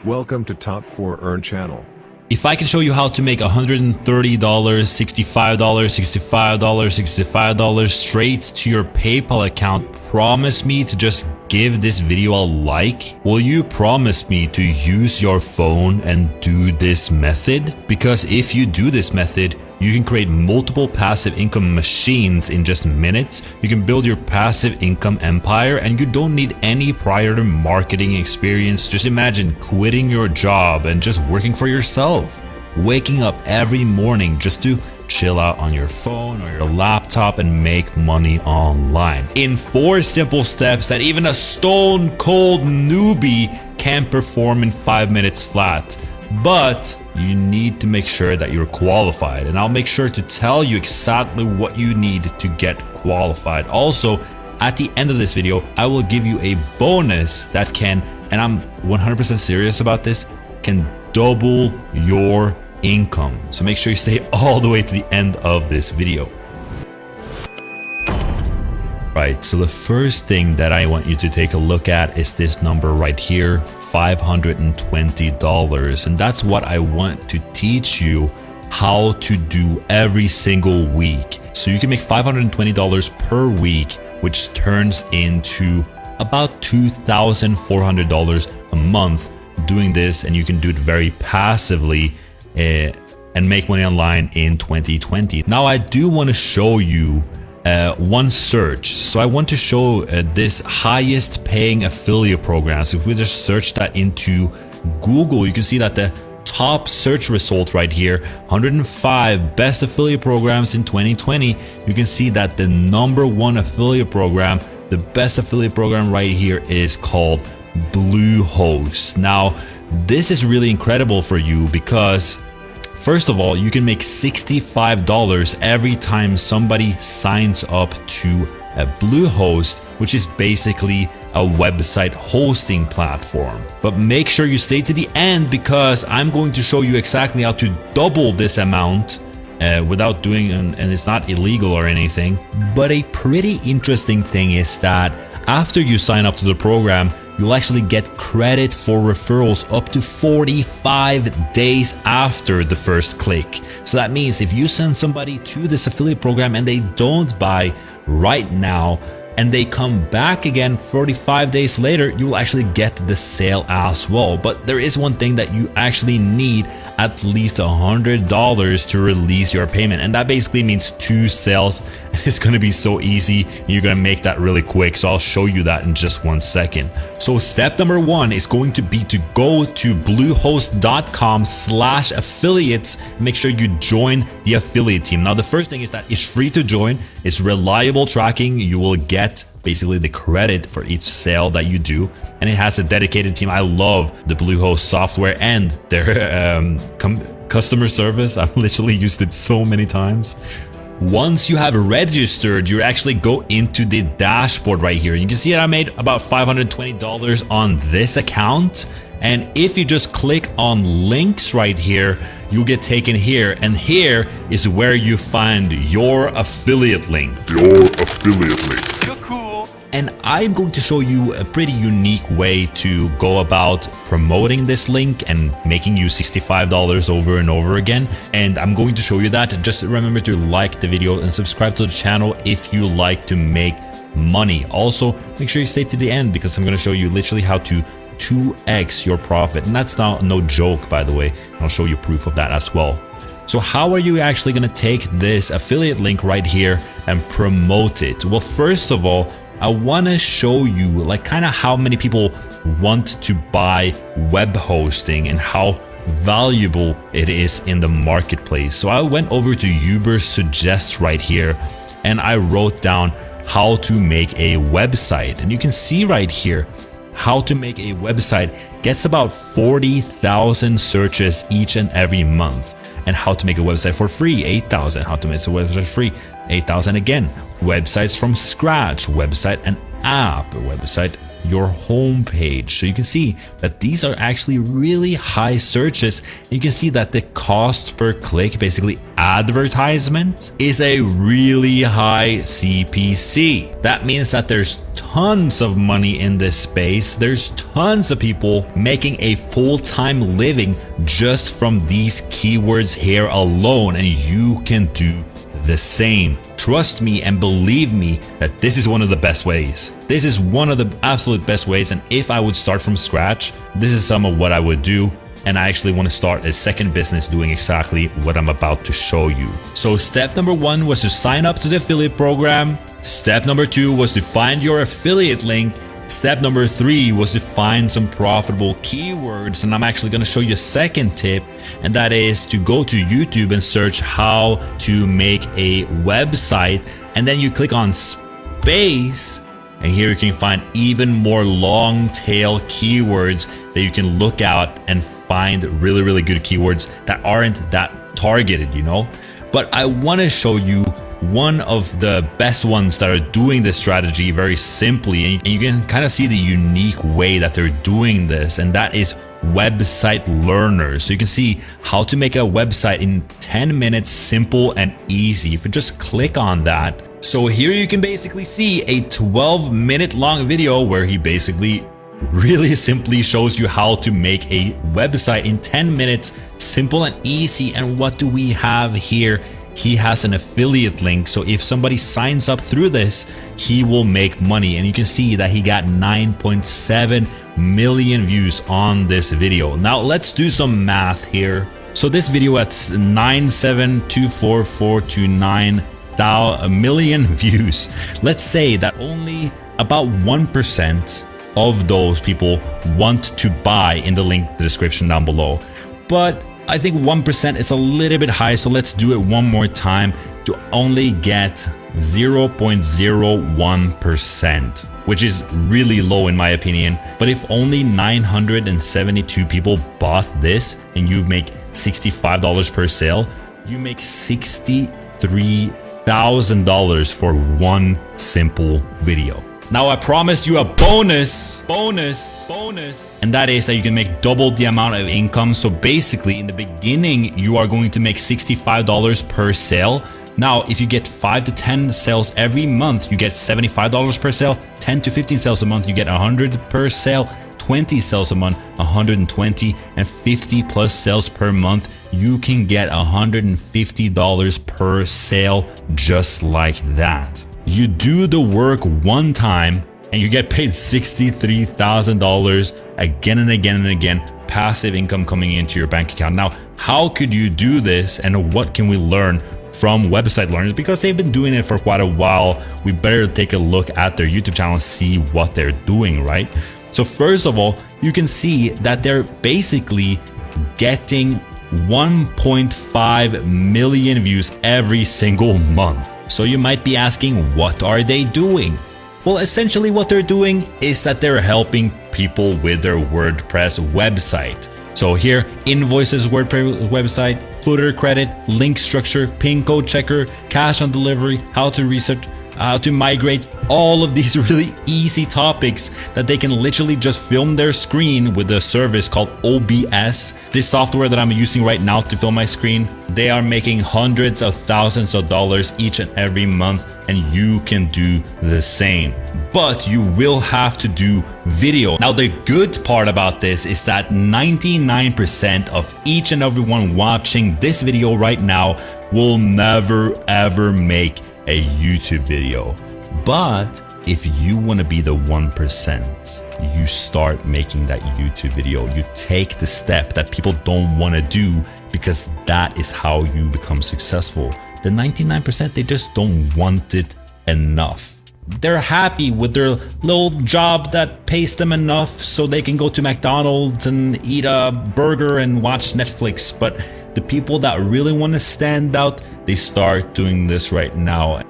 Welcome to Top 4 Earn channel. If I can show you how to make $130, $65, $65 straight to your PayPal account, promise me to just give this video a like. Will you promise me to use your phone and do this method? Because if you do this method, you can create multiple passive income machines in just minutes. You can build your passive income empire and you don't need any prior marketing experience. Just imagine quitting your job and just working for yourself. Waking up every morning just to chill out on your phone or your laptop and make money online. In 4 simple steps that even a stone cold newbie can perform in 5 minutes flat. But you need to make sure that you're qualified, and I'll make sure to tell you exactly what you need to get qualified. Also, at the end of this video, I will give you a bonus that can, and I'm 100% serious about this, can double your income. So make sure you stay all the way to the end of this video. Right, so the first thing that I want you to take a look at is this number right here, $520. And that's what I want to teach you how to do every single week. So you can make $520 per week, which turns into about $2,400 a month doing this. And you can do it very passively and make money online in 2020. Now, I do want to show you one search. So I want to show this highest paying affiliate program. So if we just search that into Google, you can see that the top search result right here, 105 best affiliate programs in 2020. You can see that the #1 affiliate program, the best affiliate program right here, is called Bluehost. Now, this is really incredible for you because first of all, you can make $65 every time somebody signs up to a Bluehost, which is basically a website hosting platform. But make sure you stay to the end because I'm going to show you exactly how to double this amount without doing, and it's not illegal or anything. But a pretty interesting thing is that after you sign up to the program, you'll actually get credit for referrals up to 45 days after the first click. So that means if you send somebody to this affiliate program and they don't buy right now, and they come back again 45 days later, you will actually get the sale as well. But there is one thing that you actually need at least $100 to release your payment. And that basically means 2 sales. It's going to be so easy. You're going to make that really quick. So I'll show you that in just 1 second. So step number 1 is going to be to go to bluehost.com/affiliates. Make sure you join the affiliate team. Now, the first thing is that it's free to join. It's reliable tracking. You will get basically the credit for each sale that you do, and it has a dedicated team. I love the Bluehost software and their customer service. I've literally used it so many times. Once you have registered, you actually go into the dashboard right here. You can see that I made about $520 on this account. And if you just click on links right here, you'll get taken here. And here is where you find your affiliate link. You're cool. And I'm going to show you a pretty unique way to go about promoting this link and making you $65 over and over again. And I'm going to show you that. Just remember to like the video and subscribe to the channel if you like to make money. Also, make sure you stay to the end because I'm going to show you literally how to 2x your profit. And that's no joke, by the way. I'll show you proof of that as well. So how are you actually going to take this affiliate link right here and promote it? Well, first of all, I want to show you like kind of how many people want to buy web hosting and how valuable it is in the marketplace. So I went over to Uber Suggest right here and I wrote down how to make a website. And you can see right here, how to make a website gets about 40,000 searches each and every month. And how to make a website for free, 8,000. How to make a website free, 8,000 again. Websites from scratch, website and app, website, your homepage. So you can see that these are actually really high searches. You can see that the cost per click, basically advertisement, is a really high CPC. That means that there's tons of money in this space. There's tons of people making a full-time living just from these keywords here alone, and you can do the same. Trust me and believe me that this is one of the best ways. This is one of the absolute best ways, and if I would start from scratch, this is some of what I would do. And I actually want to start a second business doing exactly what I'm about to show you. So step number 1 was to sign up to the affiliate program. Step number 2 was to find your affiliate link. Step number 3 was to find some profitable keywords. And I'm actually going to show you a second tip, and that is to go to YouTube and search how to make a website. And then you click on space, and here you can find even more long tail keywords that you can look out and find really good keywords that aren't that targeted, you know. But I want to show you one of the best ones that are doing this strategy very simply, and you can kind of see the unique way that they're doing this, and that is website learners. So you can see how to make a website in 10 minutes, simple and easy. If you just click on that. So here you can basically see a 12-minute long video where he basically really simply shows you how to make a website in 10 minutes, simple and easy. And what do we have here? He has an affiliate link, so if somebody signs up through this, he will make money. And you can see that he got 9.7 million views on this video. Now let's do some math here. So this video at 9724429 million views. Let's say that only about 1% of those people want to buy in the link description down below. But I think 1% is a little bit high, so let's do it one more time to only get 0.01%, which is really low in my opinion. But if only 972 people bought this and you make $65 per sale, you make $63,000 for one simple video. Now I promised you a bonus, and that is that you can make double the amount of income. So basically in the beginning, you are going to make $65 per sale. Now, if you get 5 to 10 sales every month, you get $75 per sale. 10 to 15 sales a month, you get 100 per sale. 20 sales a month, 120, and 50 plus sales per month, you can get $150 per sale just like that. You do the work one time and you get paid $63,000 again and again and again, passive income coming into your bank account. Now, how could you do this, and what can we learn from website learners? Because they've been doing it for quite a while, we better take a look at their YouTube channel and see what they're doing, right? So first of all, you can see that they're basically getting 1.5 million views every single month. So you might be asking, what are they doing? Well, essentially what they're doing is that they're helping people with their WordPress website. So here, invoices, WordPress website, footer credit, link structure, pin code checker, cash on delivery, how to research, how to migrate, all of these really easy topics that they can literally just film their screen with a service called OBS. This software that I'm using right now to film my screen, they are making hundreds of thousands of dollars each and every month, and you can do the same. But you will have to do video. Now, the good part about this is that 99% of each and everyone watching this video right now will never ever make a YouTube video. But if you want to be the 1%, you start making that YouTube video. You take the step that people don't want to do, because that is how you become successful. The 99%, they just don't want it enough. They're happy with their little job that pays them enough so they can go to McDonald's and eat a burger and watch Netflix. But the people that really want to stand out, they start doing this right now.